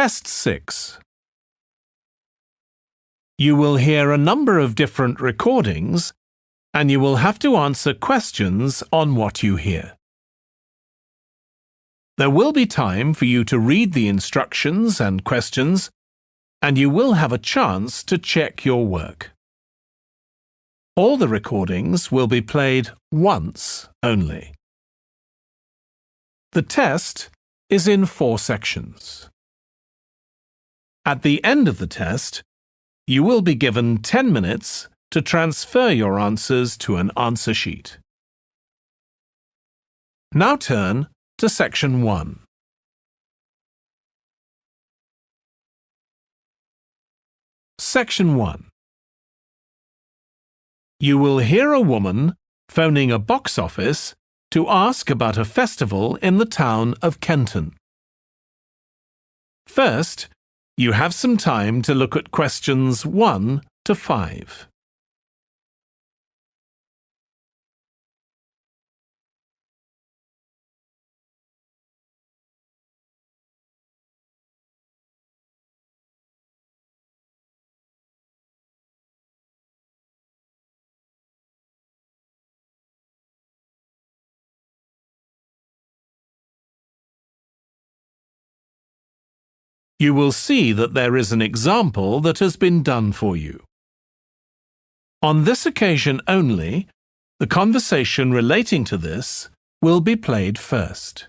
Test 6. You will hear a number of different recordings, and you will have to answer questions on what you hear. There will be time for you to read the instructions and questions, and you will have a chance to check your work. All the recordings will be played once only. The test is in 4 sections. At the end of the test, you will be given 10 minutes to transfer your answers to an answer sheet. Now turn to Section 1. Section 1. You will hear a woman phoning a box office to ask about a festival in the town of Kenton. First, you have some time to look at questions 1 to 5. You will see that there is an example that has been done for you. On this occasion only, the conversation relating to this will be played first.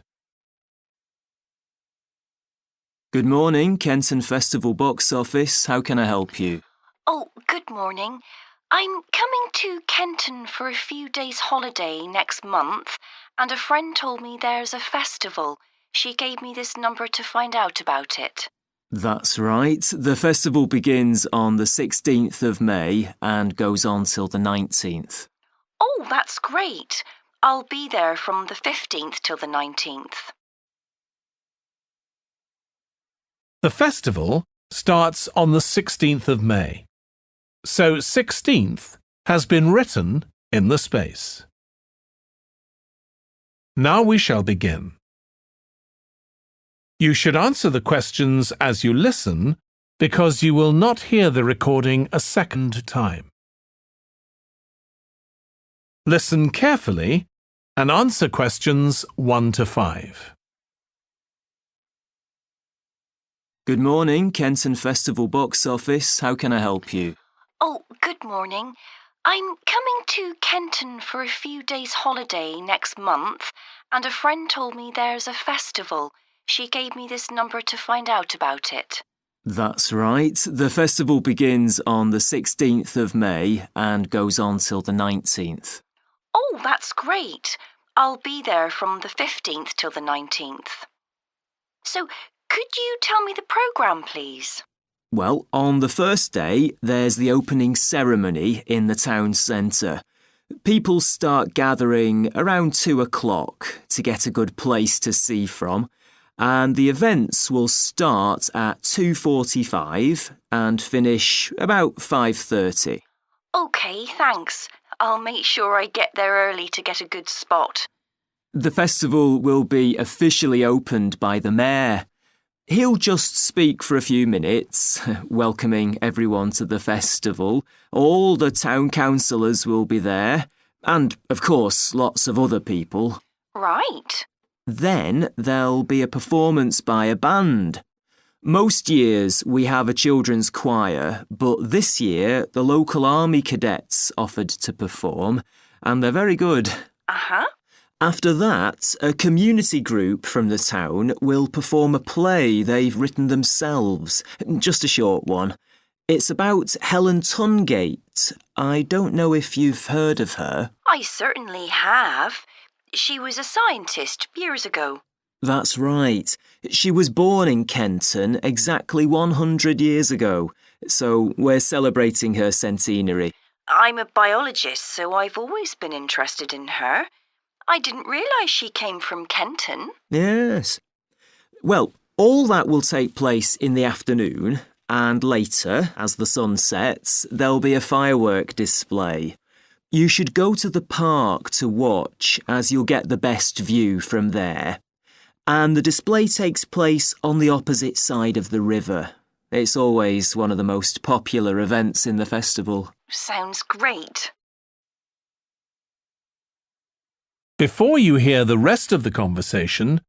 Good morning, Kenton Festival Box Office. How can I help you? Oh, good morning. I'm coming to Kenton for a few days holiday next month, and a friend told me there's a festival. She gave me this number to find out about it. That's right. The festival begins on the 16th of May and goes on till the 19th. Oh, that's great. I'll be there from the 15th till the 19th. The festival starts on the 16th of May, so 16th has been written in the space. Now we shall begin. You should answer the questions as you listen because you will not hear the recording a second time. Listen carefully and answer questions 1 to 5. Good morning, Kenton Festival Box Office. How can I help you? Oh, good morning. I'm coming to Kenton for a few days holiday next month, and a friend told me there's a festival. She gave me this number to find out about it. That's right. The festival begins on the 16th of May and goes on till the 19th. Oh, that's great. I'll be there from the 15th till the 19th. So, could you tell me the programme, please? Well, on the first day, there's the opening ceremony in the town centre. People start gathering around 2 o'clock to get a good place to see from. And the events will start at 2:45 and finish about 5:30. OK, thanks. I'll make sure I get there early to get a good spot. The festival will be officially opened by the mayor. He'll just speak for a few minutes, welcoming everyone to the festival. All the town councillors will be there, and, of course, lots of other people. Right. Then there'll be a performance by a band. Most years we have a children's choir, but this year the local army cadets offered to perform, and they're very good. Uh-huh. After that, a community group from the town will perform a play they've written themselves, just a short one. It's about Helen Tungate. I don't know if you've heard of her. I certainly have. She was a scientist years ago. That's right. She was born in Kenton exactly 100 years ago, so we're celebrating her centenary. I'm a biologist, so I've always been interested in her. I didn't realise she came from Kenton. Yes. Well, all that will take place in the afternoon, and later, as the sun sets, there'll be a firework display. You should go to the park to watch, as you'll get the best view from there. And the display takes place on the opposite side of the river. It's always one of the most popular events in the festival. Sounds great. Before you hear the rest of the conversation,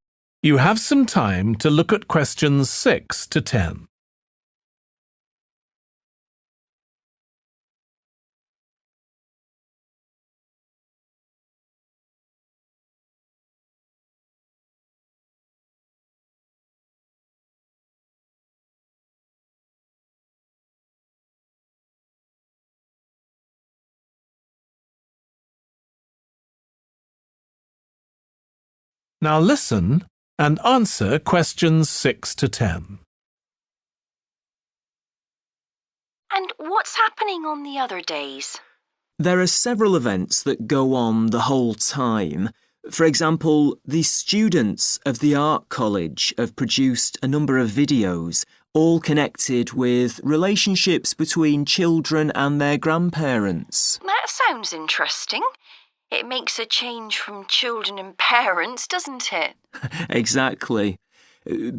you have some time to look at questions 6 to 10. Now listen and answer questions 6 to 10. And what's happening on the other days? There are several events that go on the whole time. For example, the students of the art college have produced a number of videos, all connected with relationships between children and their grandparents. That sounds interesting. It makes a change from children and parents, doesn't it? Exactly.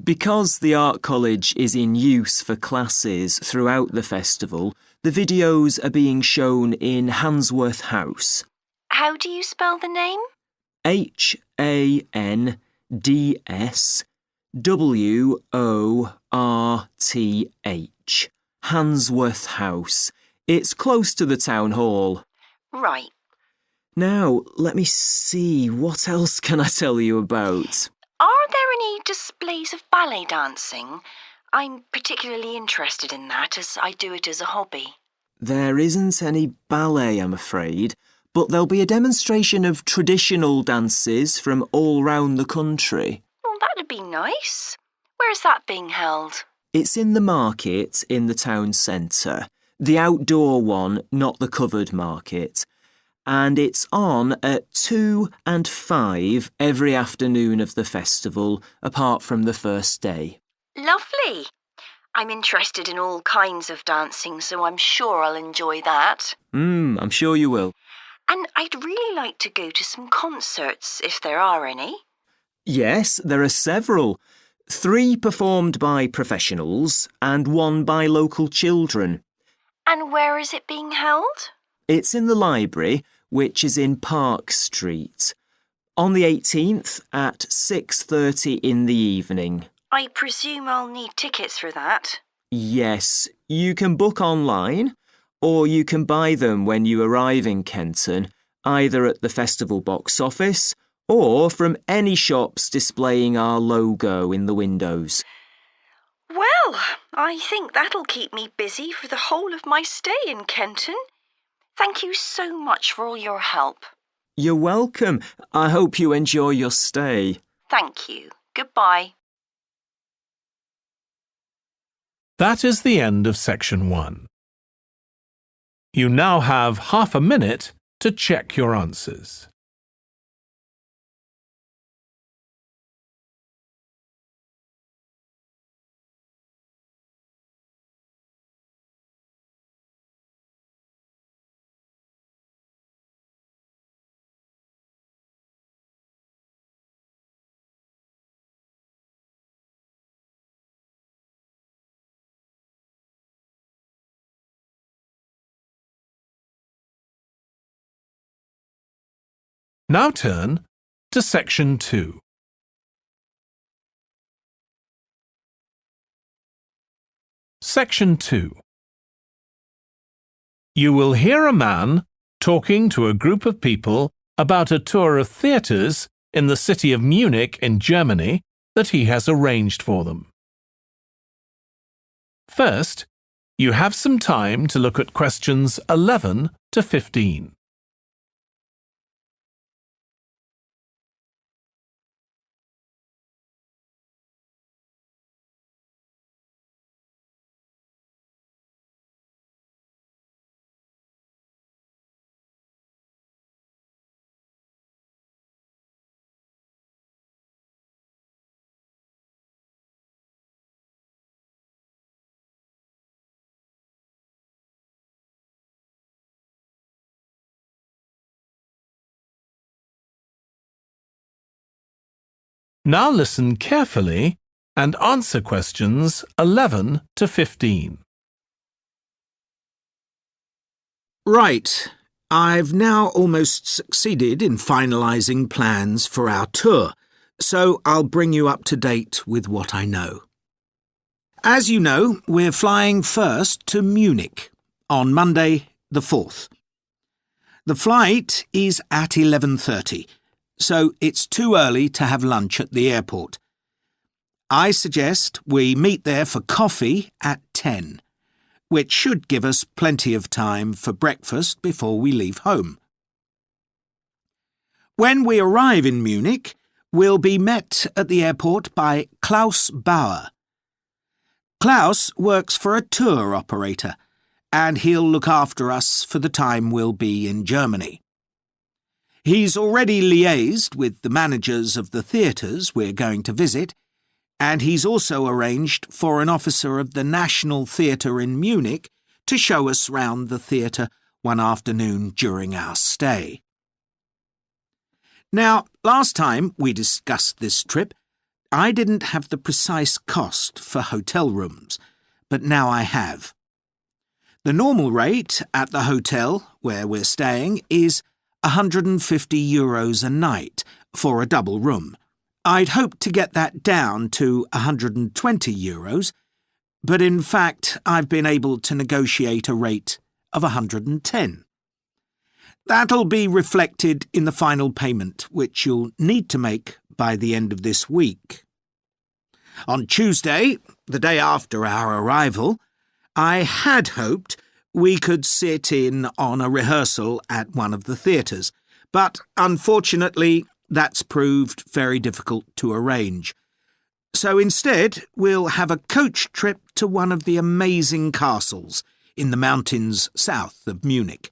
Because the art college is in use for classes throughout the festival, the videos are being shown in Handsworth House. How do you spell the name? Handsworth. Handsworth House. It's close to the town hall. Right. Now, let me see, what else can I tell you about? Are there any displays of ballet dancing? I'm particularly interested in that as I do it as a hobby. There isn't any ballet, I'm afraid, but there'll be a demonstration of traditional dances from all round the country. Well, that'd be nice. Where's that being held? It's in the market in the town centre, the outdoor one, not the covered market. And it's on at 2 and 5 every afternoon of the festival, apart from the first day. Lovely. I'm interested in all kinds of dancing, so I'm sure I'll enjoy that. I'm sure you will. And I'd really like to go to some concerts, if there are any. Yes, there are several. 3 performed by professionals and 1 by local children. And where is it being held? It's in the library, which is in Park Street. On the 18th at 6:30 in the evening. I presume I'll need tickets for that. Yes, you can book online, or you can buy them when you arrive in Kenton, either at the festival box office or from any shops displaying our logo in the windows. Well, I think that'll keep me busy for the whole of my stay in Kenton. Thank you so much for all your help. You're welcome. I hope you enjoy your stay. Thank you. Goodbye. That is the end of section 1. You now have half a minute to check your answers. Now turn to section 2. Section 2. You will hear a man talking to a group of people about a tour of theatres in the city of Munich in Germany that he has arranged for them. First, you have some time to look at questions 11 to 15. Now listen carefully and answer questions 11 to 15. Right. I've now almost succeeded in finalising plans for our tour, so I'll bring you up to date with what I know. As you know, we're flying first to Munich on Monday the 4th. The flight is at 11:30, so it's too early to have lunch at the airport. I suggest we meet there for coffee at 10, which should give us plenty of time for breakfast before we leave home. When we arrive in Munich, we'll be met at the airport by Klaus Bauer. Klaus works for a tour operator, and he'll look after us for the time we'll be in Germany. He's already liaised with the managers of the theatres we're going to visit, and he's also arranged for an officer of the National Theatre in Munich to show us round the theatre one afternoon during our stay. Now, last time we discussed this trip, I didn't have the precise cost for hotel rooms, but now I have. The normal rate at the hotel where we're staying is €150 a night for a double room. I'd hoped to get that down to €120, but in fact I've been able to negotiate a rate of 110. That'll be reflected in the final payment, which you'll need to make by the end of this week. On Tuesday, the day after our arrival, I had hoped we could sit in on a rehearsal at one of the theatres, but unfortunately that's proved very difficult to arrange. So instead, we'll have a coach trip to one of the amazing castles in the mountains south of Munich.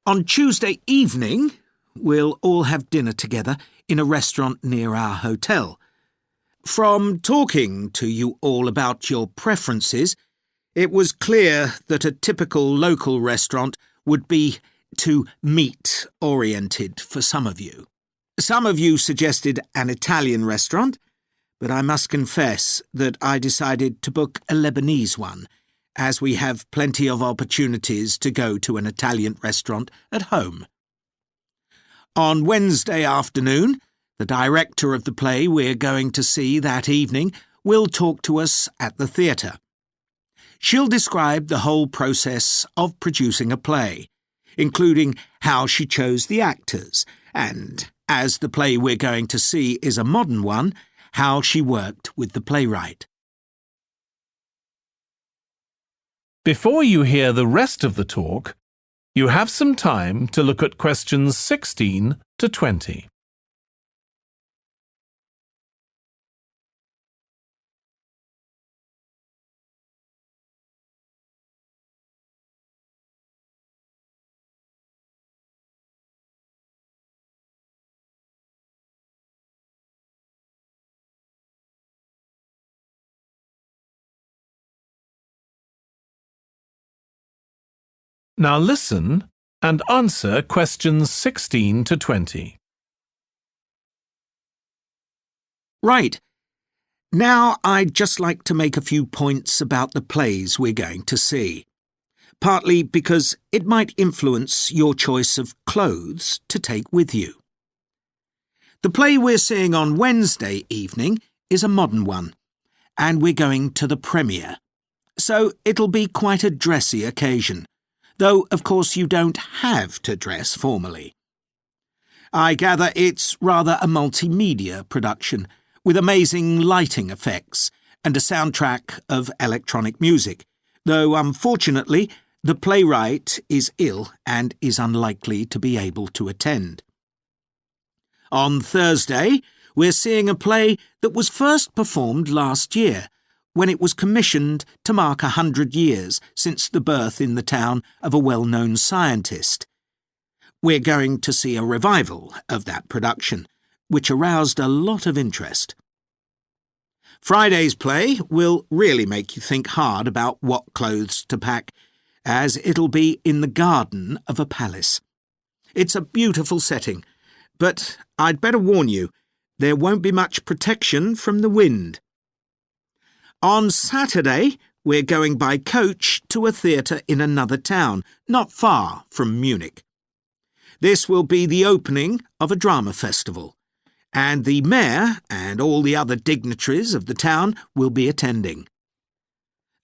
On Tuesday evening, we'll all have dinner together in a restaurant near our hotel. From talking to you all about your preferences, it was clear that a typical local restaurant would be too meat-oriented for some of you. Some of you suggested an Italian restaurant, but I must confess that I decided to book a Lebanese one, as we have plenty of opportunities to go to an Italian restaurant at home. On Wednesday afternoon, the director of the play we're going to see that evening will talk to us at the theatre. She'll describe the whole process of producing a play, including how she chose the actors, and, as the play we're going to see is a modern one, how she worked with the playwright. Before you hear the rest of the talk, you have some time to look at questions 16 to 20. Now listen and answer questions 16 to 20. Right. Now I'd just like to make a few points about the plays we're going to see, partly because it might influence your choice of clothes to take with you. The play we're seeing on Wednesday evening is a modern one, and we're going to the premiere, so it'll be quite a dressy occasion, though of course you don't have to dress formally. I gather it's rather a multimedia production, with amazing lighting effects and a soundtrack of electronic music, though unfortunately the playwright is ill and is unlikely to be able to attend. On Thursday, we're seeing a play that was first performed last year, when it was commissioned to mark 100 years since the birth in the town of a well-known scientist. We're going to see a revival of that production, which aroused a lot of interest. Friday's play will really make you think hard about what clothes to pack, as it'll be in the garden of a palace. It's a beautiful setting, but I'd better warn you, There won't be much protection from the wind. On Saturday, we're going by coach to a theatre in another town, not far from Munich. This will be the opening of a drama festival, and the mayor and all the other dignitaries of the town will be attending.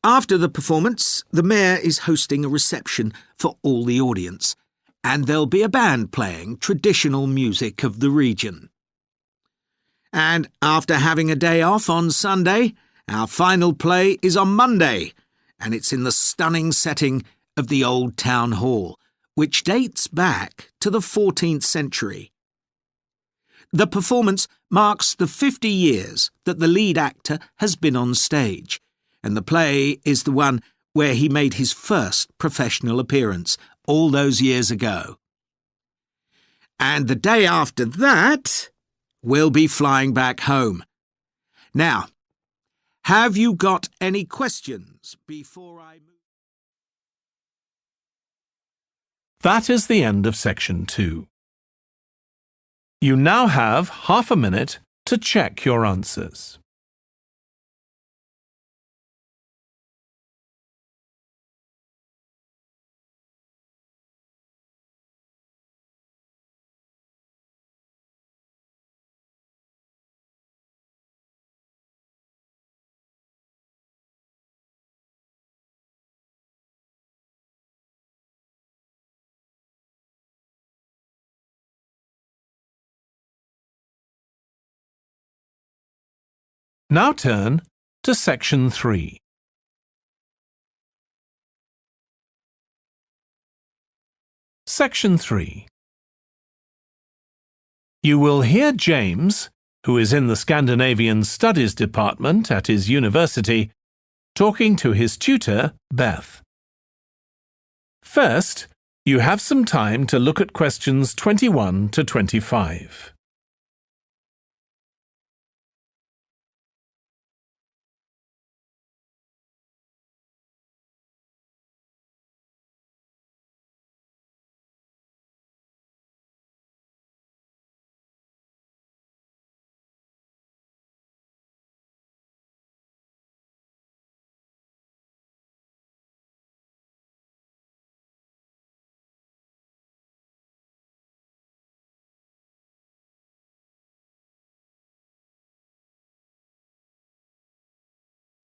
After the performance, the mayor is hosting a reception for all the audience, and there'll be a band playing traditional music of the region. And after having a day off on Sunday, our final play is on Monday, and it's in the stunning setting of the old town hall, which dates back to the 14th century. The performance marks the 50 years that the lead actor has been on stage, and the play is the one where he made his first professional appearance all those years ago. And the day after that, we'll be flying back home. Now, have you got any questions before I move? That is the end of section 2. You now have half a minute to check your answers. Now turn to section 3. Section 3. You will hear James, who is in the Scandinavian Studies department at his university, talking to his tutor, Beth. First, you have some time to look at questions 21 to 25.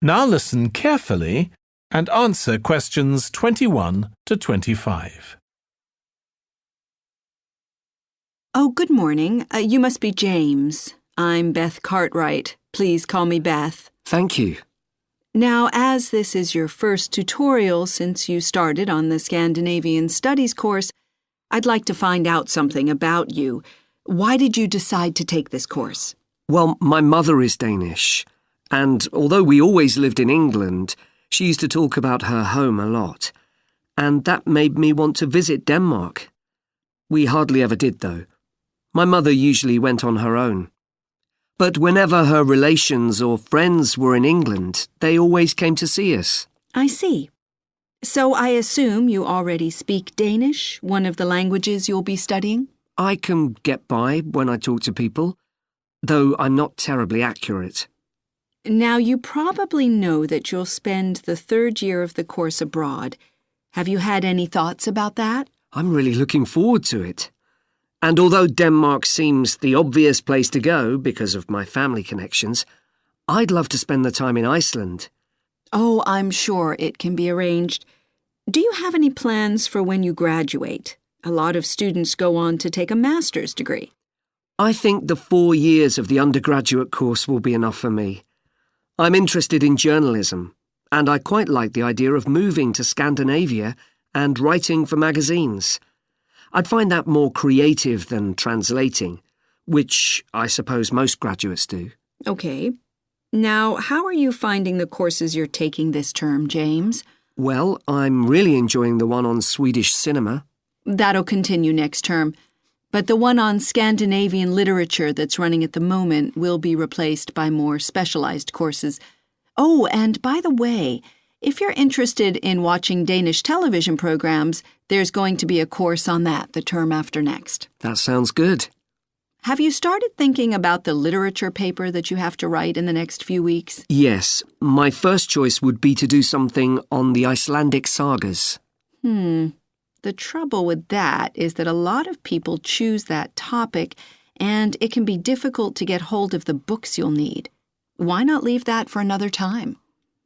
Now listen carefully and answer questions 21 to 25. Oh, good morning. You must be James. I'm Beth Cartwright. Please call me Beth. Thank you. Now, as this is your first tutorial since you started on the Scandinavian Studies course, I'd like to find out something about you. Why did you decide to take this course? Well, my mother is Danish, and although we always lived in England, she used to talk about her home a lot, and that made me want to visit Denmark. We hardly ever did, though. My mother usually went on her own. But whenever her relations or friends were in England, they always came to see us. I see. So I assume you already speak Danish, one of the languages you'll be studying? I can get by when I talk to people, though I'm not terribly accurate. Now, you probably know that you'll spend the third year of the course abroad. Have you had any thoughts about that? I'm really looking forward to it. And although Denmark seems the obvious place to go because of my family connections, I'd love to spend the time in Iceland. Oh, I'm sure it can be arranged. Do you have any plans for when you graduate? A lot of students go on to take a master's degree. I think the 4 years of the undergraduate course will be enough for me. I'm interested in journalism, and I quite like the idea of moving to Scandinavia and writing for magazines. I'd find that more creative than translating, which I suppose most graduates do. Okay. Now, how are you finding the courses you're taking this term, James? Well, I'm really enjoying the one on Swedish cinema. That'll continue next term. But the one on Scandinavian literature that's running at the moment will be replaced by more specialized courses. Oh, and by the way, if you're interested in watching Danish television programs, there's going to be a course on that the term after next. That sounds good. Have you started thinking about the literature paper that you have to write in the next few weeks? Yes, my first choice would be to do something on the Icelandic sagas. The trouble with that is that a lot of people choose that topic, and it can be difficult to get hold of the books you'll need. Why not leave that for another time?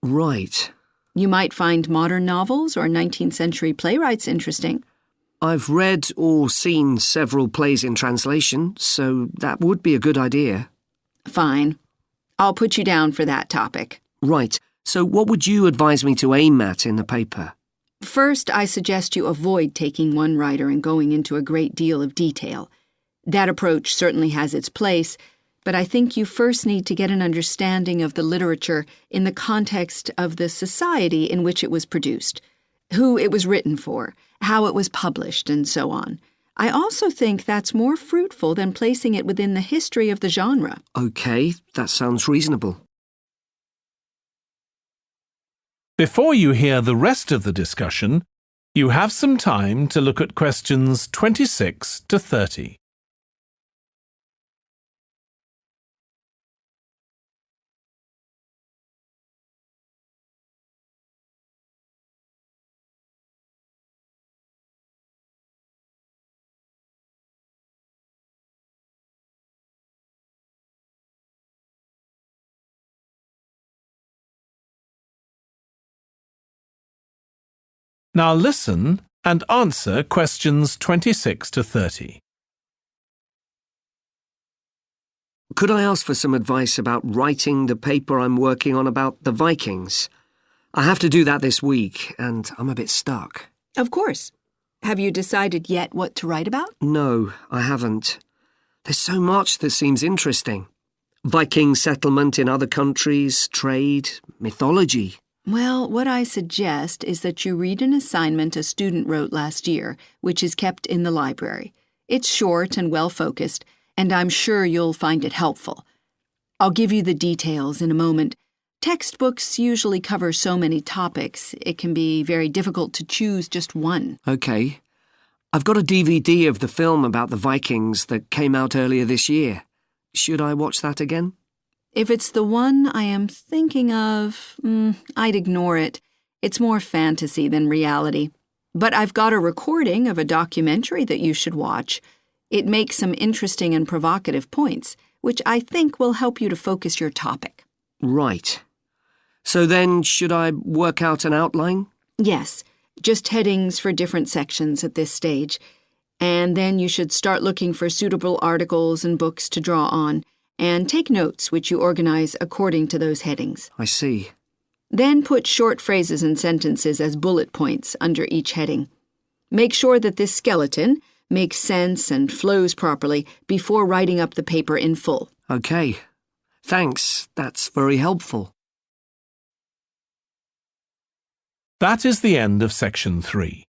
Right. You might find modern novels or 19th century playwrights interesting. I've read or seen several plays in translation, so that would be a good idea. Fine. I'll put you down for that topic. Right, so what would you advise me to aim at in the paper? First, I suggest you avoid taking one writer and going into a great deal of detail. That approach certainly has its place, but I think you first need to get an understanding of the literature in the context of the society in which it was produced, who it was written for, how it was published, and so on. I also think that's more fruitful than placing it within the history of the genre. Okay, that sounds reasonable. Before you hear the rest of the discussion, you have some time to look at questions 26 to 30. Now listen and answer questions 26 to 30. Could I ask for some advice about writing the paper I'm working on about the Vikings? I have to do that this week, and I'm a bit stuck. Of course. Have you decided yet what to write about? No, I haven't. There's so much that seems interesting. Viking settlement in other countries, trade, mythology. Well, what I suggest is that you read an assignment a student wrote last year, which is kept in the library. It's short and well-focused, and I'm sure you'll find it helpful. I'll give you the details in a moment. Textbooks usually cover so many topics, it can be very difficult to choose just one. Okay. I've got a DVD of the film about the Vikings that came out earlier this year. Should I watch that again? If it's the one I am thinking of, I'd ignore it. It's more fantasy than reality. But I've got a recording of a documentary that you should watch. It makes some interesting and provocative points, which I think will help you to focus your topic. Right. So then, should I work out an outline? Yes, just headings for different sections at this stage. And then you should start looking for suitable articles and books to draw on, and take notes which you organize according to those headings. I see. Then put short phrases and sentences as bullet points under each heading. Make sure that this skeleton makes sense and flows properly before writing up the paper in full. Okay. Thanks. That's very helpful. That is the end of section 3.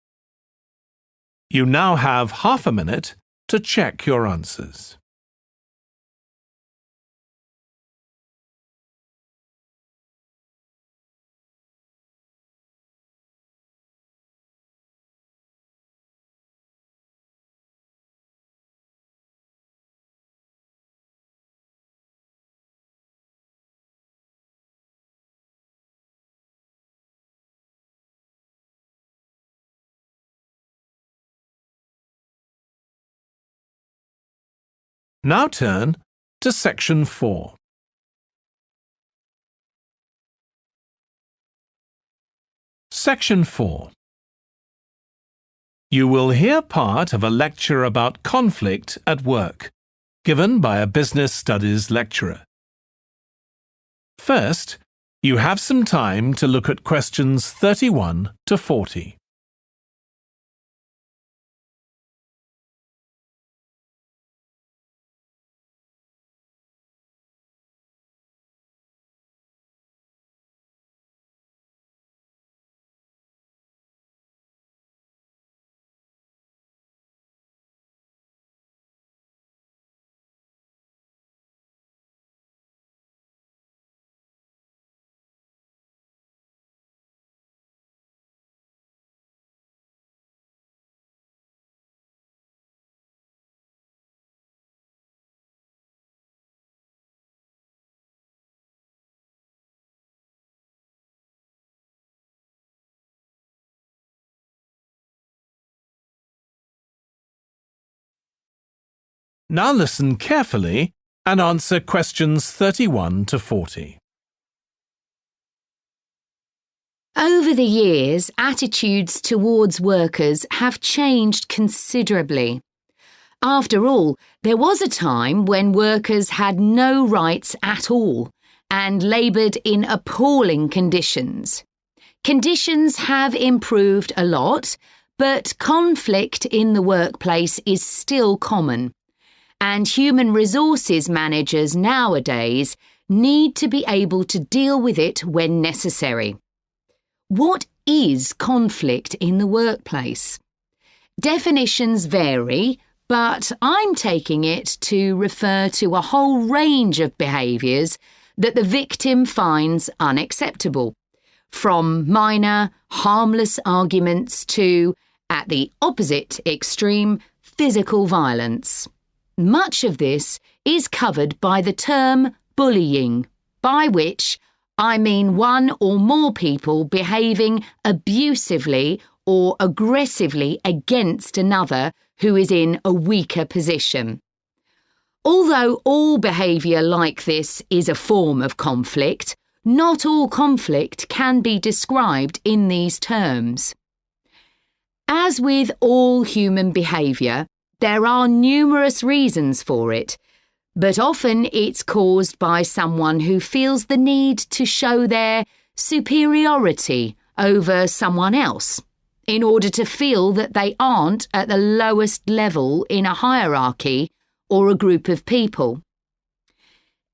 You now have half a minute to check your answers. Now turn to section 4. Section 4. You will hear part of a lecture about conflict at work, given by a business studies lecturer. First, you have some time to look at questions 31 to 40. Now listen carefully and answer questions 31 to 40. Over the years, attitudes towards workers have changed considerably. After all, there was a time when workers had no rights at all and laboured in appalling conditions. Conditions have improved a lot, but conflict in the workplace is still common, and human resources managers nowadays need to be able to deal with it when necessary. What is conflict in the workplace? Definitions vary, but I'm taking it to refer to a whole range of behaviours that the victim finds unacceptable, from minor, harmless arguments to, at the opposite extreme, physical violence. Much of this is covered by the term bullying, by which I mean one or more people behaving abusively or aggressively against another who is in a weaker position. Although all behaviour like this is a form of conflict, not all conflict can be described in these terms. As with all human behaviour, there are numerous reasons for it, but often it's caused by someone who feels the need to show their superiority over someone else in order to feel that they aren't at the lowest level in a hierarchy or a group of people.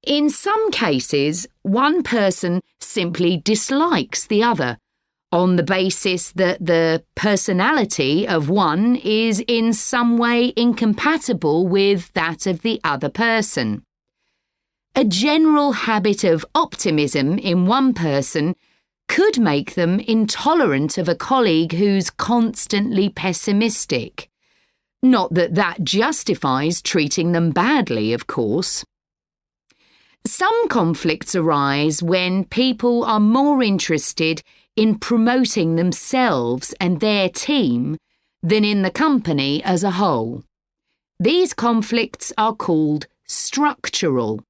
In some cases, one person simply dislikes the other on the basis that the personality of one is in some way incompatible with that of the other person. A general habit of optimism in one person could make them intolerant of a colleague who's constantly pessimistic. Not that that justifies treating them badly, of course. Some conflicts arise when people are more interested in promoting themselves and their team than in the company as a whole. These conflicts are called structural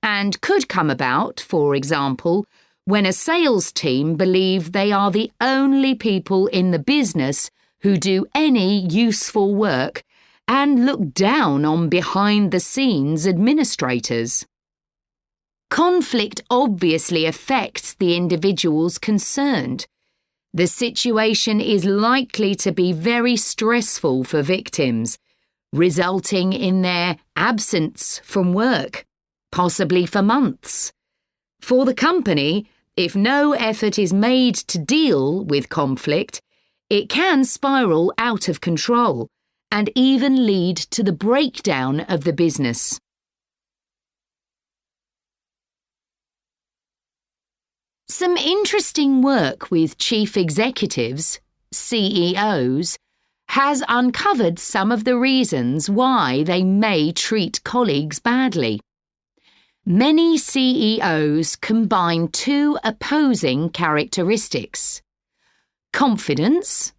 and could come about, for example, when a sales team believe they are the only people in the business who do any useful work and look down on behind-the-scenes administrators. Conflict obviously affects the individuals concerned. The situation is likely to be very stressful for victims, resulting in their absence from work, possibly for months. For the company, if no effort is made to deal with conflict, it can spiral out of control and even lead to the breakdown of the business. Some interesting work with chief executives, CEOs, has uncovered some of the reasons why they may treat colleagues badly. Many CEOs combine two opposing characteristics: confidence,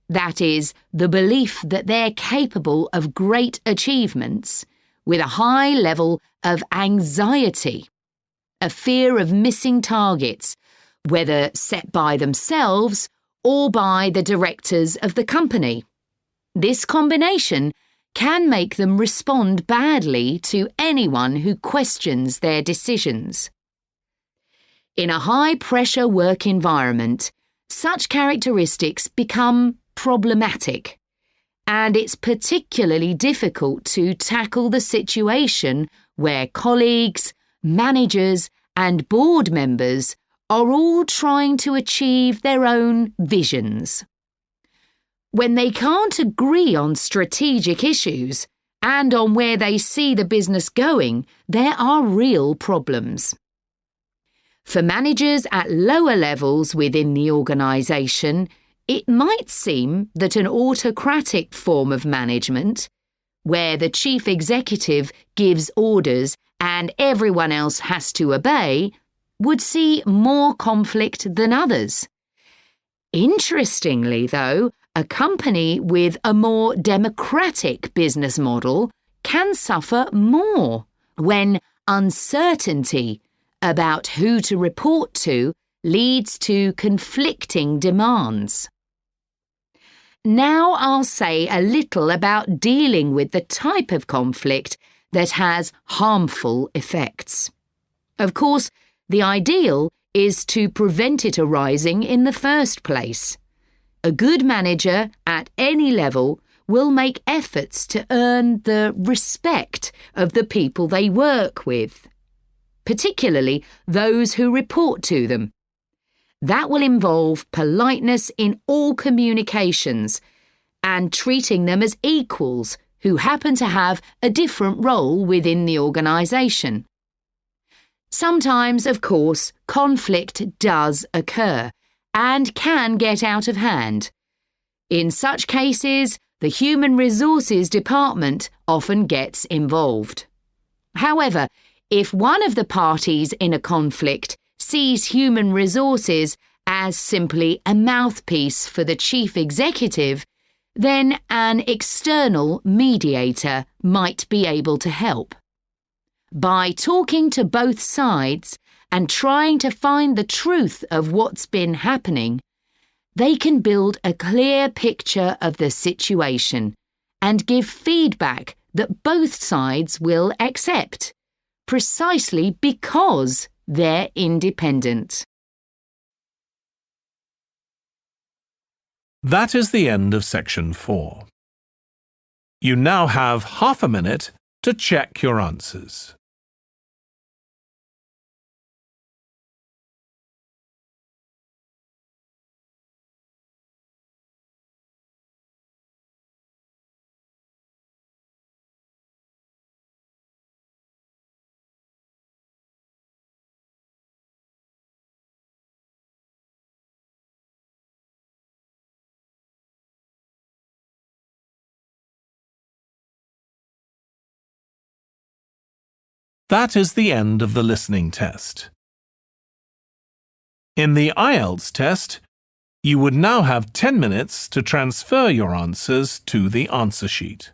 that is, the belief that they're capable of great achievements, with a high level of anxiety, a fear of missing targets, whether set by themselves or by the directors of the company. This combination can make them respond badly to anyone who questions their decisions. In a high-pressure work environment, such characteristics become problematic, and it's particularly difficult to tackle the situation where colleagues, managers, and board members are all trying to achieve their own visions. When they can't agree on strategic issues and on where they see the business going, there are real problems. For managers at lower levels within the organisation, it might seem that an autocratic form of management, where the chief executive gives orders and everyone else has to obey, would see more conflict than others. Interestingly, though, a company with a more democratic business model can suffer more when uncertainty about who to report to leads to conflicting demands. Now I'll say a little about dealing with the type of conflict that has harmful effects. Of course, the ideal is to prevent it arising in the first place. A good manager at any level will make efforts to earn the respect of the people they work with, particularly those who report to them. That will involve politeness in all communications and treating them as equals who happen to have a different role within the organisation. Sometimes, of course, conflict does occur and can get out of hand. In such cases, the Human Resources Department often gets involved. However, if one of the parties in a conflict sees human resources as simply a mouthpiece for the chief executive, then an external mediator might be able to help. By talking to both sides and trying to find the truth of what's been happening, they can build a clear picture of the situation and give feedback that both sides will accept, precisely because they're independent. That is the end of section 4. You now have half a minute to check your answers. That is the end of the listening test. In the IELTS test, you would now have 10 minutes to transfer your answers to the answer sheet.